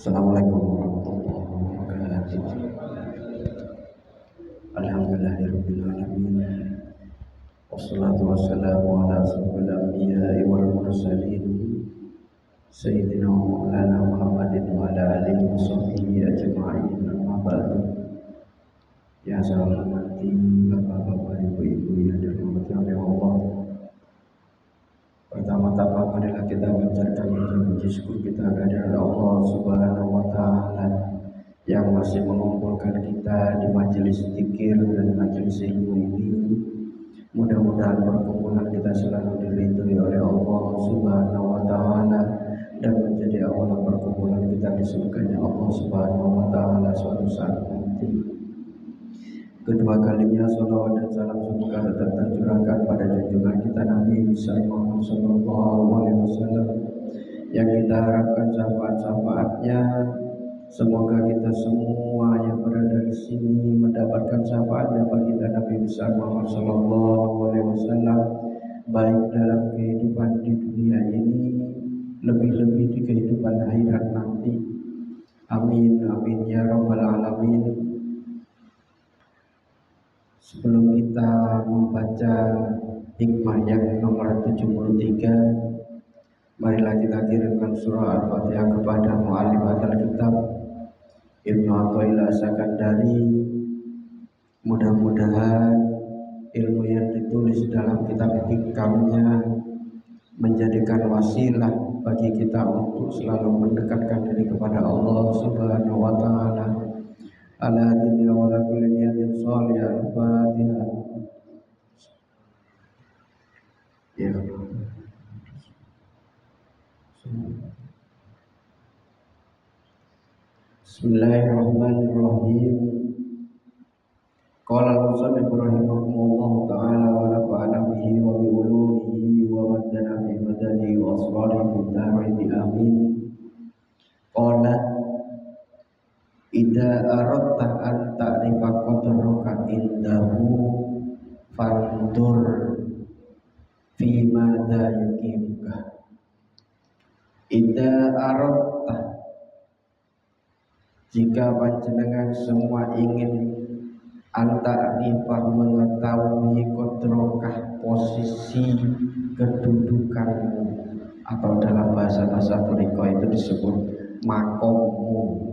Assalamualaikum warahmatullahi wabarakatuh. Alhamdulillahirabbil alamin. Wassalatu wassalamu ala asyrofil anbiya'i wal mursalin sayyidina wa maulana Muhammadin wa ala alihi washabbihi ajma'in. Amma ba'du. Ya saya hormati bapak-bapak, ibu-ibu yang dirahmati oleh Allah. Pertama-tama marilah kita mengucapkan puji syukur kita kepada Allah Subhanahu wa taala yang masih mengumpulkan kita di majelis zikir dan majelis ilmu ini. Mudah-mudahan perkumpulan kita selalu diridhoi oleh Allah Subhanahu wa taala dan menjadi awal perkumpulan kita di surganya Allah Subhanahu wa taala suatu saat nanti. Kedua kalinya salawat dan salam semoga tetap tercurahkan pada junjungan kita Nabi Muhammad SAW yang kita harapkan syafaat-syafaatnya. Semoga kita semua yang berada di sini mendapatkan syafaatnya baginda Nabi Muhammad SAW, baik dalam kehidupan di dunia ini, lebih-lebih di kehidupan akhirat nanti. Amin amin ya rabbal alamin. Sebelum kita membaca hikmah yang nomor 73, marilah kita kirimkan surah Al-Fatihah kepada mu'allif al-kitab Ibnu Athaillah Sakandari. Mudah-mudahan ilmu yang ditulis dalam kitab hikamnya menjadikan wasilah bagi kita untuk selalu mendekatkan diri kepada Allah Subhanahu wa taala. Ala dini wa ala kulli niyatin shalihah. Al-Fatihah. Ya. Bismillahirrahmanirrahim. Qala al-musannif rahimahullah ta'ala wa nafa'ana bihi wa bi ulumihi wa maddana bi madani wa asrarihi bidarini amin. Qala idza aradta an ta'rifa qadraka indahu fandur fi madza yukimuka. Idza aradta, jika panjenengan semua ingin an ta'rifa mengetahui qadraka posisi kedudukanmu, atau dalam bahasa Toriko itu disebut makommu.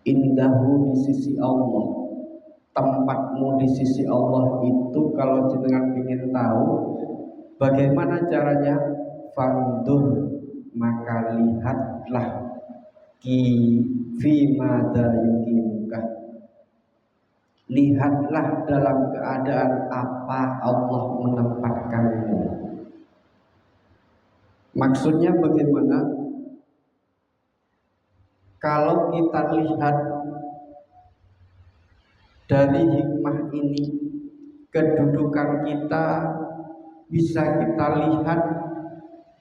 Indahu, di sisi Allah, tempatmu di sisi Allah itu. Kalau jenengan ingin tahu bagaimana caranya, fandur, maka lihatlah fi madza yukimuka, lihatlah dalam keadaan apa Allah menempatkanmu. Maksudnya bagaimana? Kalau kita lihat dari hikmah ini, kedudukan kita bisa kita lihat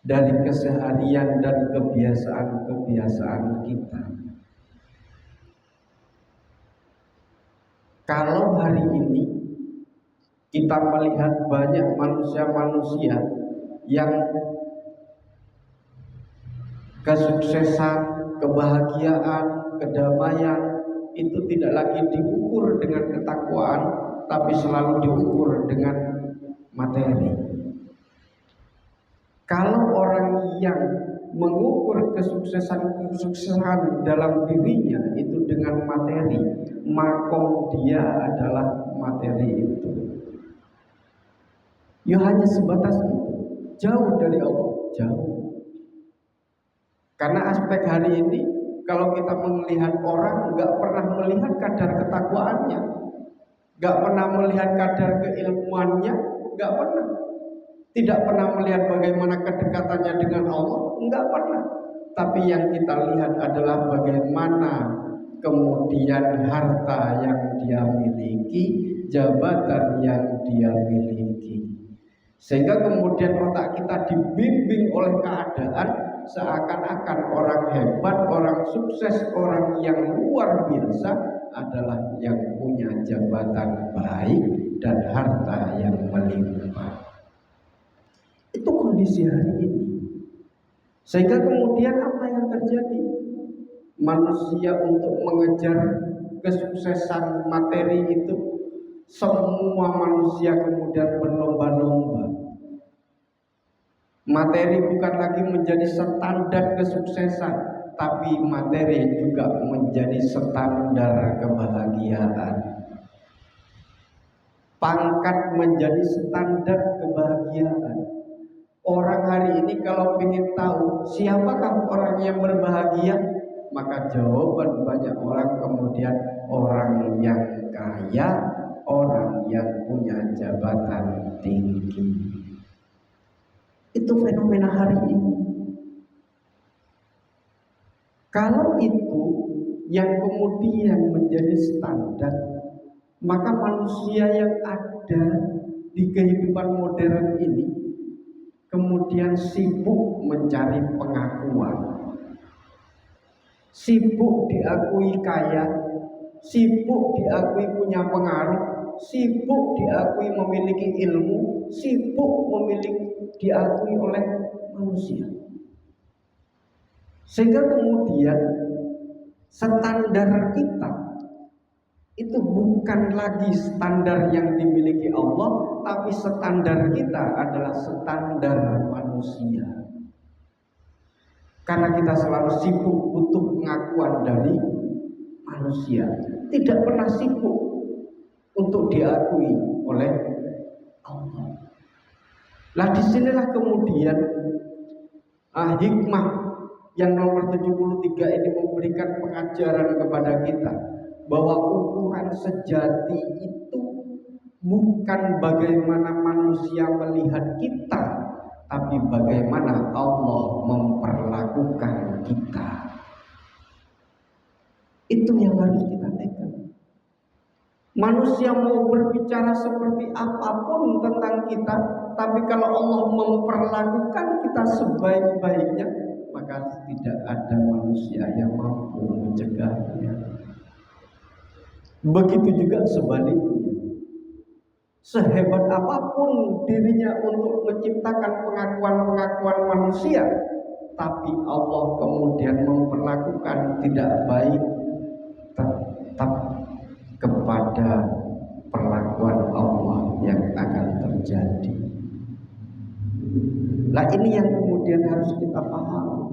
dari keseharian dan kebiasaan-kebiasaan kita. Kalau hari ini kita melihat banyak manusia-manusia yang kesuksesan, kebahagiaan, kedamaian itu tidak lagi diukur dengan ketakwaan, tapi selalu diukur dengan materi. Kalau orang yang mengukur kesuksesan dalam dirinya itu dengan materi, makom dia adalah materi itu. Ya hanya sebatas itu, jauh dari Allah, jauh. Karena aspek hari ini, kalau kita melihat orang, nggak pernah melihat kadar ketakwaannya, nggak pernah melihat kadar keilmuannya, nggak pernah. Tidak pernah melihat bagaimana kedekatannya dengan Allah, nggak pernah. Tapi yang kita lihat adalah bagaimana kemudian harta yang dia miliki, jabatan yang dia miliki. Sehingga kemudian otak kita dibimbing oleh keadaan seakan-akan orang hebat, orang sukses, orang yang luar biasa adalah yang punya jabatan baik dan harta yang melimpah. Itu kondisi hari ini. Sehingga kemudian apa yang terjadi? manusia untuk mengejar kesuksesan materi itu, semua manusia kemudian berlomba-lomba. Materi bukan lagi menjadi standar kesuksesan, tapi materi juga menjadi standar kebahagiaan. Pangkat menjadi standar kebahagiaan. Orang hari ini kalau ingin tahu siapakah orang yang berbahagia, maka jawaban banyak orang kemudian orang yang kaya, orang yang punya jabatan tinggi. Itu fenomena hari ini. Kalau itu yang kemudian menjadi standar, maka manusia yang ada di kehidupan modern ini kemudian sibuk mencari pengakuan, sibuk diakui kaya, sibuk diakui punya pengaruh, sibuk diakui memiliki ilmu, sibuk diakui oleh manusia. Sehingga kemudian standar kita itu bukan lagi standar yang dimiliki Allah, tapi standar kita adalah standar manusia. Karena kita selalu sibuk butuh pengakuan dari manusia, tidak pernah sibuk untuk diakui oleh Allah. Nah, disinilah kemudian hikmah yang nomor 73 ini memberikan pengajaran kepada kita bahwa ukuran sejati itu bukan bagaimana manusia melihat kita, tapi bagaimana Allah memperlakukan kita. Itu yang harus kita pegang. Manusia mau berbicara seperti apapun tentang kita, tapi kalau Allah memperlakukan kita sebaik-baiknya, maka tidak ada manusia yang mampu mencegahnya. Begitu juga sebaliknya. Sehebat apapun dirinya untuk menciptakan pengakuan-pengakuan manusia, tapi Allah kemudian memperlakukan tidak baik, tetap kepada perlakuan Allah yang akan terjadi. Nah, ini yang kemudian harus kita pahami.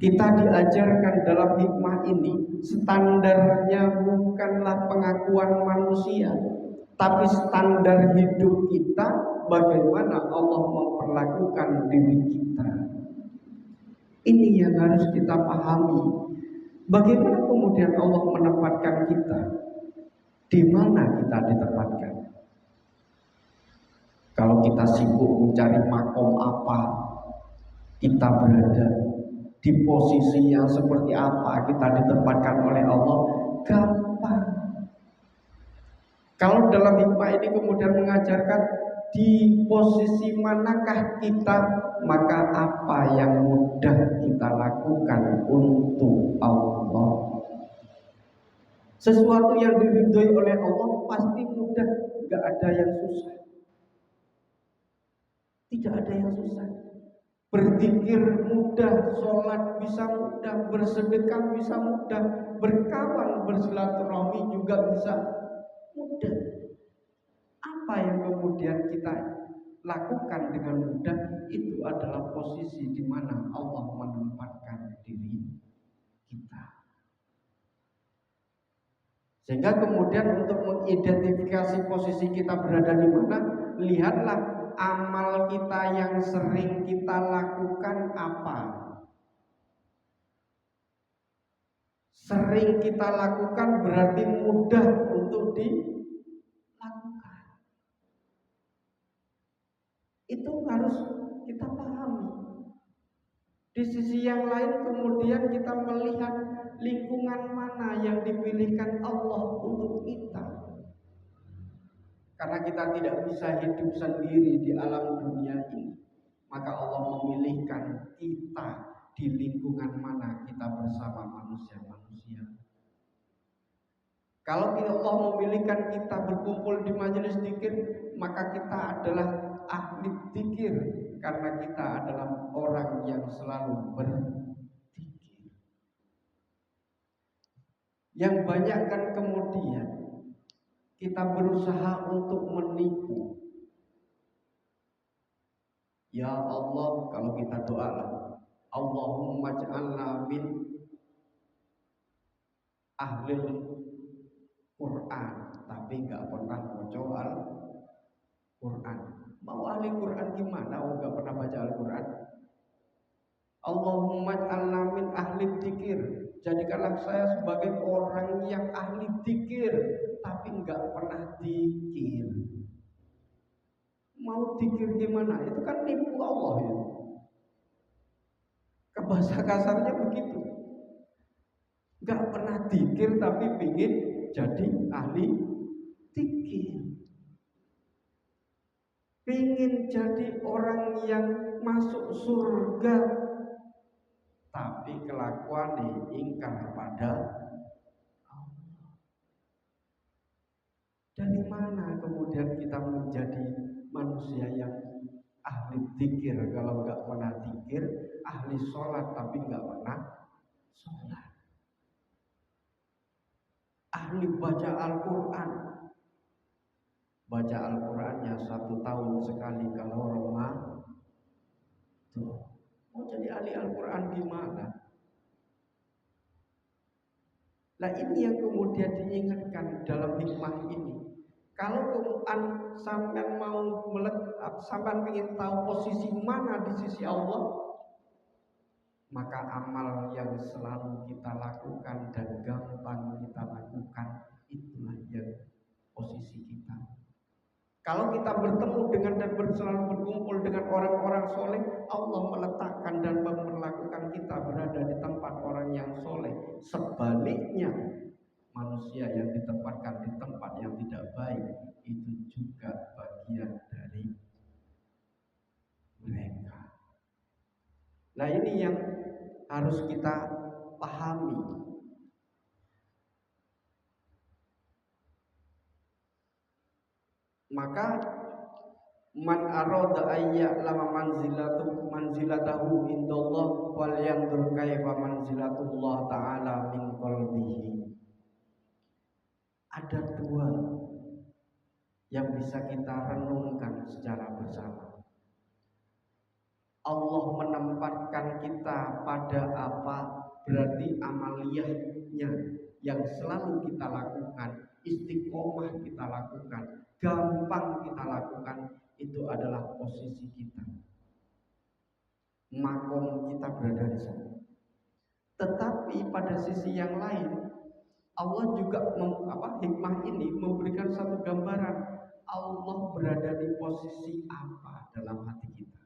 Kita diajarkan dalam hikmah ini, standarnya bukanlah pengakuan manusia, tapi standar hidup kita, bagaimana Allah memperlakukan diri kita. Ini yang harus kita pahami. Bagaimana kemudian Allah menempatkan kita? Di mana kita ditempatkan? Kalau kita sibuk mencari makom apa, kita berada di posisi yang seperti apa, kita ditempatkan oleh Allah, gampang. Kalau dalam hikmah ini kemudian mengajarkan di posisi manakah kita, maka apa yang mudah kita lakukan untuk Allah. Sesuatu yang diridhoi oleh Allah pasti mudah, tidak ada yang susah. Tidak ada yang susah. Berzikir mudah, sholat bisa mudah, bersedekah bisa mudah, berkawan bersilaturahmi juga bisa mudah. Apa yang kemudian kita lakukan dengan mudah, itu adalah posisi di mana Allah menempatkan diri kita. Sehingga kemudian untuk mengidentifikasi posisi kita berada di mana, lihatlah amal kita yang sering kita lakukan apa. Sering kita lakukan berarti mudah untuk dilakukan. Itu harus kita pahami. Di sisi yang lain kemudian kita melihat lingkungan mana yang dipilihkan Allah untuk kita. Karena kita tidak bisa hidup sendiri di alam dunia ini, maka Allah memilihkan kita di lingkungan mana kita bersama manusia-manusia. Kalau Allah memilihkan kita berkumpul di majelis zikir, maka kita adalah ahli zikir, karena kita adalah orang yang selalu berzikir. Yang banyak kan kemudian kita berusaha untuk menipu. Ya Allah, kalau kita doa lah, Allahumma ja'alna min ahlil Quran, tapi nggak pernah baca Al-Quran. Mau ahli Quran gimana? Oh, nggak pernah baca Al-Quran. Allahumma ja'alna min ahli dzikir. Jadikanlah saya sebagai orang yang ahli dzikir, tapi nggak pernah dzikir. Mau dzikir gimana? Itu kan nipu Allah ya. Bahasa kasarnya begitu. Nggak pernah dzikir tapi pingin jadi ahli dzikir. Pingin jadi orang yang masuk surga, tapi kelakuan ingkar pada Allah. Dari mana kemudian kita menjadi manusia yang ahli dzikir kalau nggak pernah dzikir, ahli sholat tapi nggak pernah sholat, ahli baca Al-Quran, baca Al-Qurannya 1 tahun sekali kalau Ramadan. Mau jadi ahli Al-Quran gimana? Nah ini yang kemudian diingatkan dalam hikmah ini. Kalau Quran sampai mau sampai ingin tahu posisi mana di sisi Allah, maka amal yang selalu kita lakukan dan gampang kita lakukan itulah yang posisi kita. Kalau kita bertemu dengan dan selalu berkumpul dengan orang-orang soleh, Allah meletakkan dan memperlakukan kita berada di tempat orang yang soleh. Sebaliknya, manusia yang ditempatkan di tempat yang tidak baik itu juga bagian dari mereka. Nah ini yang harus kita pahami. Maka man arada ayya lama manzilatahu indallah wal yandur kaifa manzilatullah ta'ala min qalbihi. Ada 2 yang bisa kita renungkan secara bersama. Allah menempatkan kita pada apa, berarti amaliyahnya yang selalu kita lakukan, istiqomah kita lakukan, gampang kita lakukan, itu adalah posisi kita. Makom kita berada di sana. Tetapi pada sisi yang lain, Allah juga hikmah ini memberikan satu gambaran Allah berada di posisi apa dalam hati kita.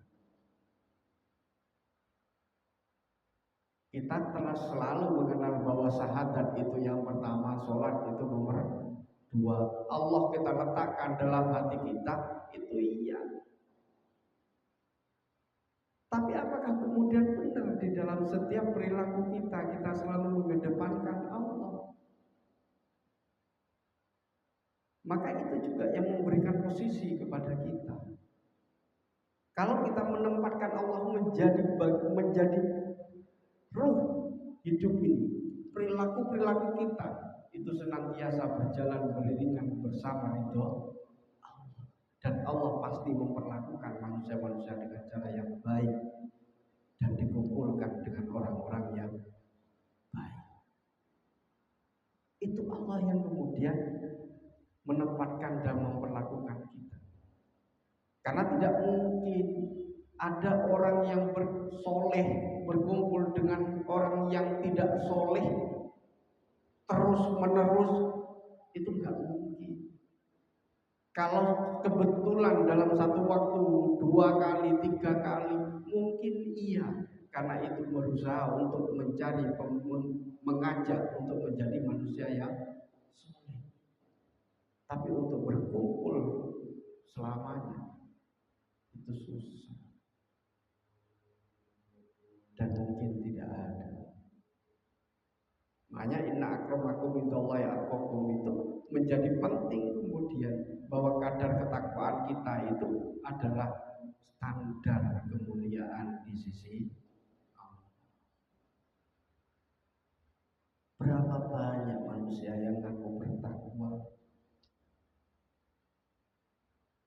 Kita telah selalu mengenal bahwa syahadat itu yang pertama, sholat itu nomor 2. Allah kita letakkan dalam hati kita, itu iya. Tapi apakah kemudian benar di dalam setiap perilaku kita selalu mengedepankan Allah? Maka itu juga yang memberikan posisi kepada kita. Kalau kita menempatkan Allah menjadi ruh hidup ini, perilaku kita itu senantiasa berjalan beriringan bersama ridho Allah, dan Allah pasti memperlakukan manusia-manusia dengan cara yang baik dan dikumpulkan dengan orang-orang yang baik. Itu Allah yang kemudian menempatkan dan memperlakukan kita. Karena tidak mungkin ada orang yang bersoleh berkumpul dengan orang yang tidak soleh terus menerus, itu nggak mungkin. Kalau kebetulan dalam satu waktu 2 kali 3 kali mungkin iya, karena itu berusaha untuk mencari mengajak untuk menjadi manusia yang soleh. Tapi untuk berkumpul selamanya itu susah. Dan mungkin tidak ada. Makanya inna akramakum indallahi atqakum itu menjadi penting kemudian, bahwa kadar ketakwaan kita itu adalah standar kemuliaan di sisi Allah. Berapa banyak manusia yang ngaku bertakwa,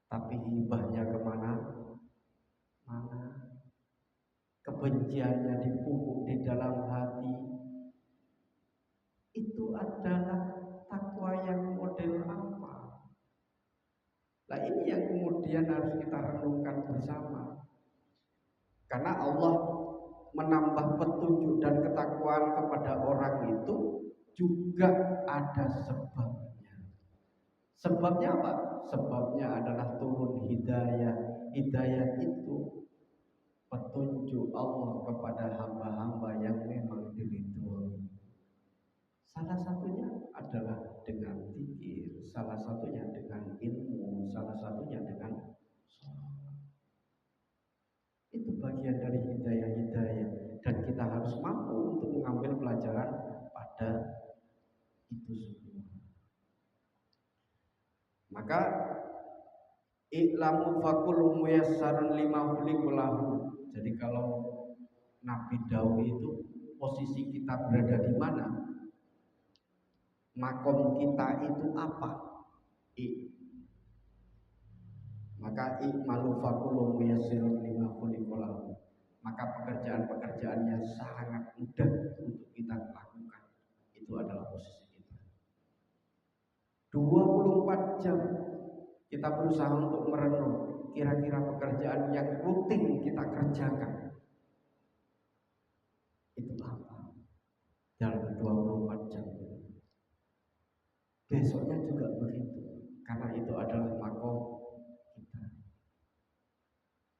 tapi hibahnya kemana? Mana? Kebenciannya dipupuk di dalam hati. Itu adalah takwa yang model apa? Nah ini yang kemudian harus kita renungkan bersama. Karena Allah menambah petunjuk dan ketakwaan kepada orang itu juga ada sebabnya. Sebabnya apa? Sebabnya adalah turun hidayah. Hidayah itu petunjuk Allah kepada hamba-hamba yang memang diridhoi. Salah satunya adalah dengan zikir, salah satunya dengan ilmu, salah satunya dengan sholat. Itu bagian dari hidayah-hidayah, dan kita harus mampu untuk mengambil pelajaran pada itu semua. Maka i'lamu fakul muyassarun lima khuliqulahu. Jadi kalau Nabi Daud itu posisi kita berada di mana? Makom kita itu apa? Maka i'malu fakul muyassarun lima khuliqulahu. Maka pekerjaan-pekerjaan yang sangat mudah untuk kita lakukan itu adalah posisi kita. 24 jam kita berusaha untuk merenung kira-kira pekerjaan yang rutin kita kerjakan itu apa dalam 24 jam. Besoknya juga begitu, karena itu adalah makom kita.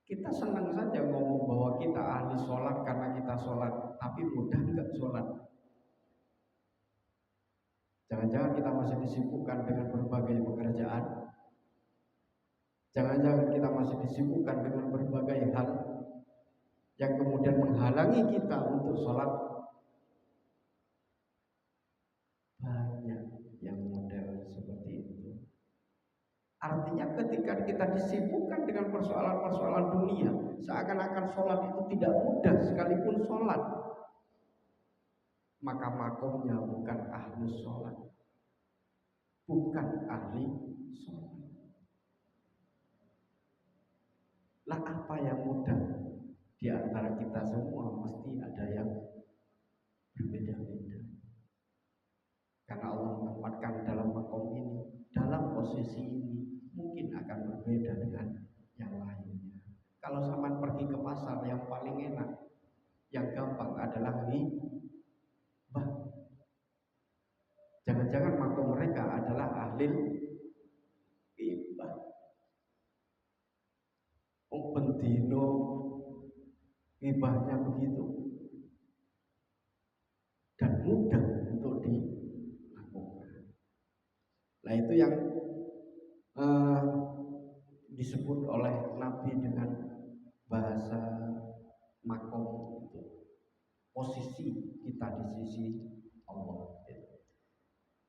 Kita senang saja ngomong bahwa kita ahli sholat karena kita sholat, tapi mudah nggak sholat? Jangan-jangan kita masih disibukkan dengan berbagai pekerjaan. Jangan-jangan kita masih disibukkan dengan berbagai hal yang kemudian menghalangi kita untuk sholat. Banyak yang model seperti itu. Artinya ketika kita disibukkan dengan persoalan-persoalan dunia, seakan-akan sholat itu tidak mudah sekalipun sholat. Maka makomnya bukan ahli sholat, bukan ahli sholat. Lah apa yang mudah? Di antara kita semua mesti ada yang berbeda-beda. Karena Allah menempatkan dalam makom ini, dalam posisi ini, mungkin akan berbeda dengan yang lainnya. Kalau sampean pergi ke pasar, yang paling enak, yang gampang adalah hibah. Jangan-jangan makom mereka adalah ahli hibah. Bendino hibahnya begitu dan mudah untuk dilakukan. Nah itu yang disebut oleh Nabi dengan bahasa makom itu, posisi kita di sisi Allah.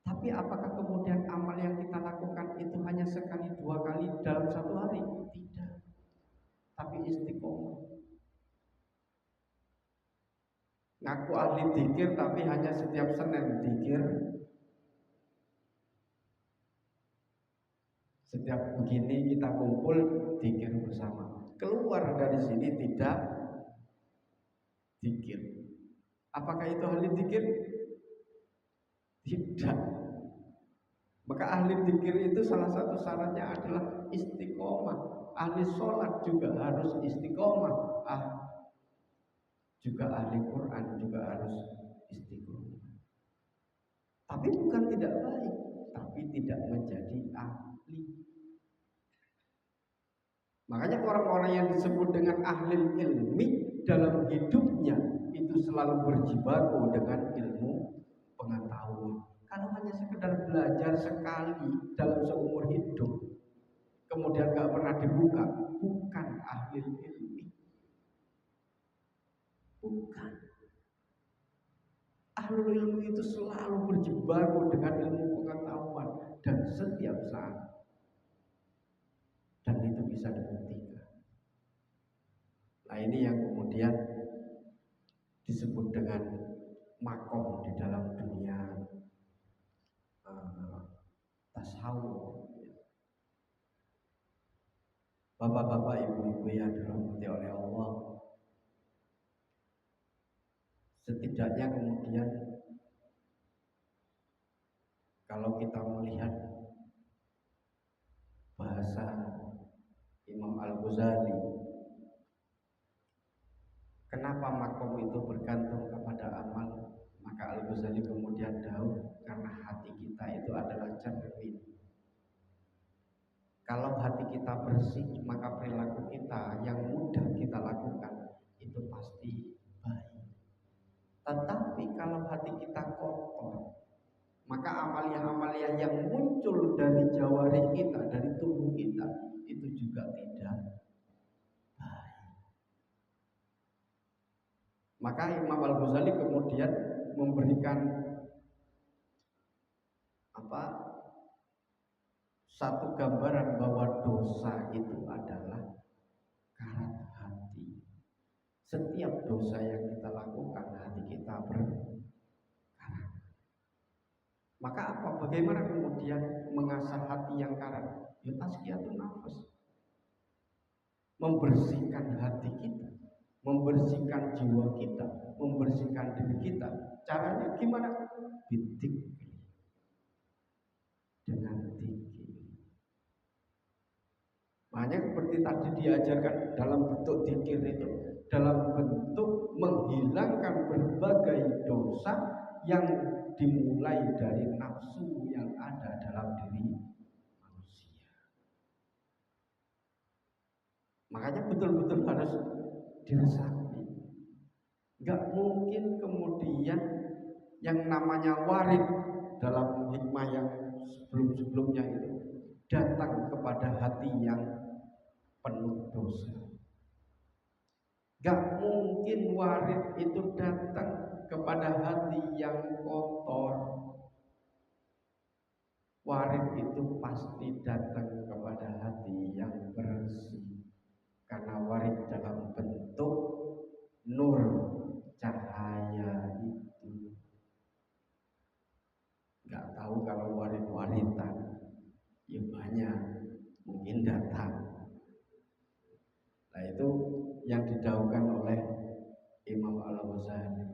Tapi apakah kemudian amal yang kita lakukan itu hanya sekali dua kali dalam satu hari? Tidak. Tapi istiqomah. Ngaku ahli dzikir tapi hanya setiap Senin dzikir. Setiap begini kita kumpul dzikir bersama. Keluar dari sini tidak dzikir. Apakah itu ahli dzikir? Tidak. Maka ahli dzikir itu salah satu syaratnya adalah istiqomah. Ahli sholat juga harus istiqomah. Juga ahli Quran juga harus istiqomah. Tapi bukan tidak baik, tapi tidak menjadi ahli. Makanya orang-orang yang disebut dengan ahli ilmi dalam hidupnya itu selalu berjibaku dengan ilmu pengetahuan. Kalau hanya sekedar belajar sekali dalam seumur hidup, kemudian gak pernah dibuka, bukan ahli ilmi. Bukan. Ahlul ilmi itu selalu berjibaku dengan ilmu pengetahuan dan setiap saat. Dan itu bisa dibuktikan. Nah ini yang kemudian disebut dengan makom di dalam dunia. tasawuf. Bapak-bapak, ibu-ibu yang dirahmati oleh Allah, setidaknya kemudian kalau kita melihat bahasa Imam Al-Ghazali, kenapa makom itu bergantung kepada amal? Maka Al-Ghazali kemudian tahu karena hati kita itu adalah cermin. Kalau hati kita bersih, maka perilaku kita yang mudah kita lakukan itu pasti baik. Tetapi kalau hati kita kotor, maka amalia-amalia yang muncul dari jawarih kita, dari tubuh kita, itu juga tidak baik. Maka Imam Al-Ghazali kemudian memberikan satu gambaran bahwa dosa itu adalah karat hati. Setiap dosa yang kita lakukan, hati kita berkarat. Maka apa? Bagaimana kemudian mengasah hati yang karat? Ya tazkiyatun nafs. Membersihkan hati kita, membersihkan jiwa kita, membersihkan diri kita. Caranya gimana? Bidik, dengan tinggi. Makanya seperti tadi diajarkan dalam bentuk zikir itu, dalam bentuk menghilangkan berbagai dosa yang dimulai dari nafsu yang ada dalam diri manusia. Makanya betul-betul harus diresapi. Gak mungkin kemudian yang namanya warid dalam hikmah yang sebelum-sebelumnya itu datang kepada hati yang penuh dosa. Gak mungkin warid itu datang kepada hati yang kotor. Warid itu pasti datang kepada hati yang bersih, karena warid dalam bentuk nur, cahaya itu. Gak tahu kalau warid-waridan, ya banyak, mungkin datang. Nah itu yang didahulukan oleh Imam Al-Ghazali.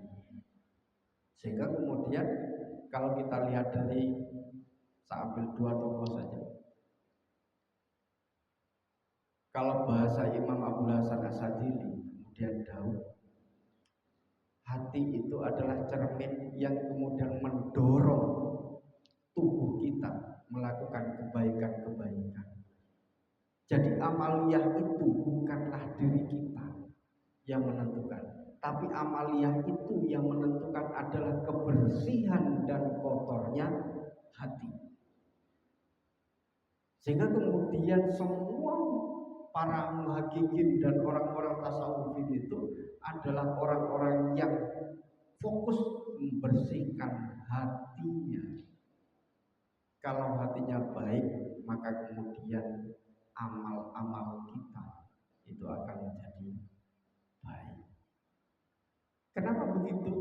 Sehingga kemudian kalau kita lihat dari, saya ambil dua tokoh saja. Kalau bahasa Imam Abul Hasan Asadili kemudian tahu, hati itu adalah cermin yang kemudian mendorong tubuh kita melakukan kebaikan-kebaikan. Jadi amaliyah itu bukanlah diri kita yang menentukan, tapi amaliyah itu yang menentukan adalah kebersihan dan kotornya hati. Sehingga kemudian semua para muhakikin dan orang-orang tasawufin itu adalah orang-orang yang fokus membersihkan hatinya. Kalau hatinya baik, maka kemudian amal-amal kita itu akan menjadi baik. Kenapa begitu?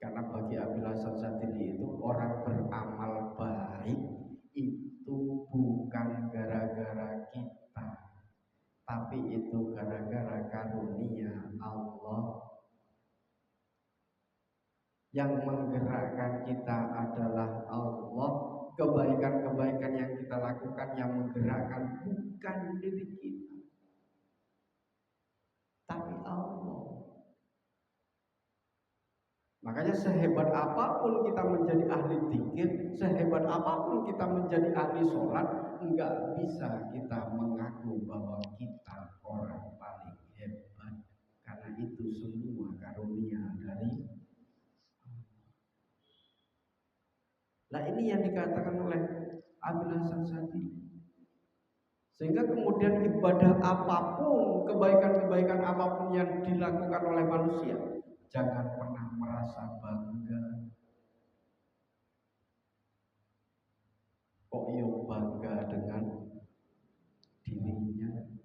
Karena bagi Abil Hasan Sadili itu orang beramal baik itu bukan gara-gara kita, tapi itu gara-gara karunia Allah. Yang menggerakkan kita adalah Allah. Kebaikan-kebaikan yang kita lakukan yang menggerakkan bukan diri kita, tapi Allah. Makanya sehebat apapun kita menjadi ahli zikir, sehebat apapun kita menjadi ahli sholat, enggak bisa kita mengaku bahwa kita orang paling hebat, karena itu semua karunia dari Allah. Nah ini yang dikatakan oleh Abil Hasan Sadili. Sehingga kemudian ibadah apapun, kebaikan-kebaikan apapun yang dilakukan oleh manusia, jangan pernah merasa bangga. Kok bangga dengan dirinya?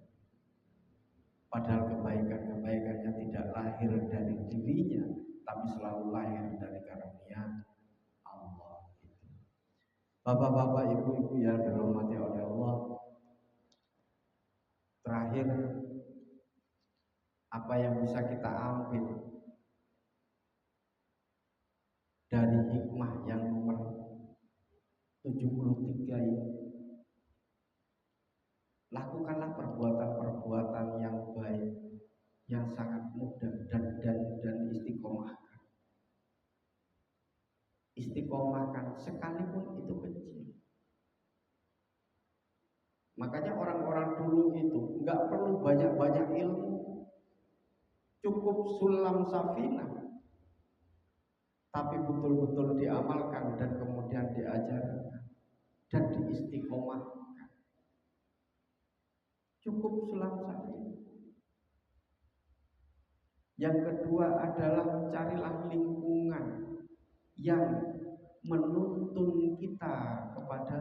Padahal kebaikan-kebaikannya tidak lahir dari dirinya, tapi selalu lahir dari karunia Allah. Bapak-bapak, ibu-ibu yang dirahmati oleh Allah, terakhir apa yang bisa kita ambil dari hikmah yang nomor 73 ini? Lakukanlah perbuatan-perbuatan yang baik, yang sangat mudah dan istiqomahkan. Istiqomahkan sekalipun itu kecil. Makanya orang-orang dulu itu nggak perlu banyak-banyak ilmu, cukup sulam safinah, tapi betul-betul diamalkan dan kemudian diajarkan dan diistiqomahkan. Cukup sulam safinah. Yang kedua adalah carilah lingkungan yang menuntun kita kepada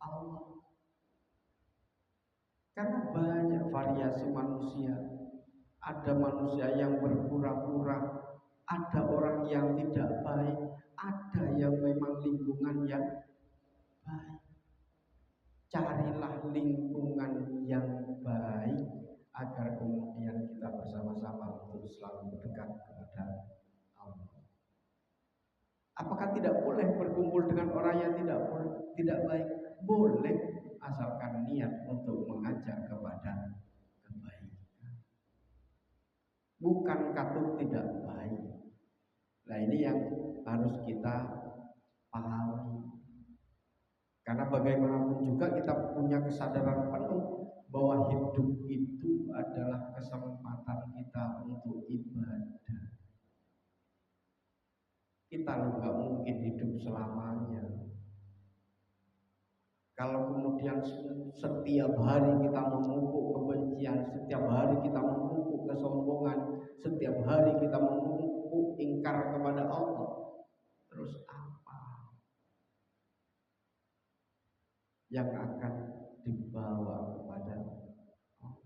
Allah. Karena banyak variasi manusia. Ada manusia yang berpura-pura, ada orang yang tidak baik, ada yang memang lingkungan yang baik. Carilah lingkungan yang baik agar kemudian kita bersama-sama untuk selalu berdekat kepada Allah. Apakah tidak boleh berkumpul dengan orang yang tidak baik? Boleh, asalkan niat untuk mengajak kepada kebaikan. Bukan katut tidak baik. Nah, ini yang harus kita pahami. Karena bagaimanapun juga kita punya kesadaran penuh bahwa hidup itu adalah kesempatan kita untuk ibadah. Kita nggak mungkin hidup selamanya. Kalau kemudian setiap hari kita memupuk kebencian, setiap hari kita memupuk kesombongan, setiap hari kita memupuk ingkar kepada Allah, terus apa yang akan dibawa kepada Allah?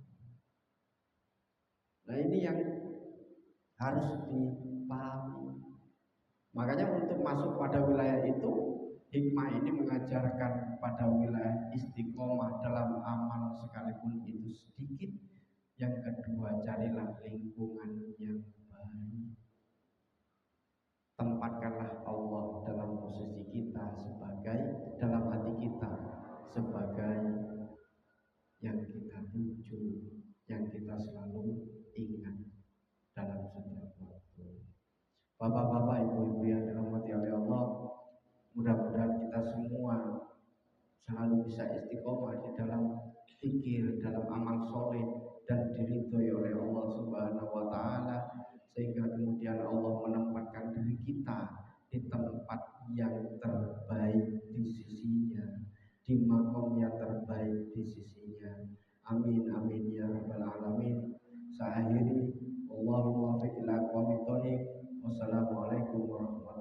Nah, ini yang harus dipahami. Makanya untuk masuk pada wilayah itu, hikmah ini mengajarkan pada wilayah istiqomah dalam amal sekalipun itu sedikit. Yang kedua, carilah lingkungan yang baik. Tempatkanlah Allah dalam posisi kita sebagai, dalam hati kita sebagai yang kita tuju, yang kita selalu ingat dalam setiap waktu. Bapak-bapak, ibu-ibu yang dirahmati oleh Allah, mudah-mudahan kita semua selalu bisa istiqomah di dalam fikir, dalam amal soleh, dan diridhoi oleh Allah Subhanahu wa Ta'ala, sehingga kemudian Allah menempatkan diri kita di tempat yang terbaik di sisinya, di makom yang terbaik di sisinya. Amin amin ya rabbal alamin. Saya akhiri, Allahumma fiqh ila aqwamit thoriq. Wassalamualaikum warahmatullahi wabarakatuh.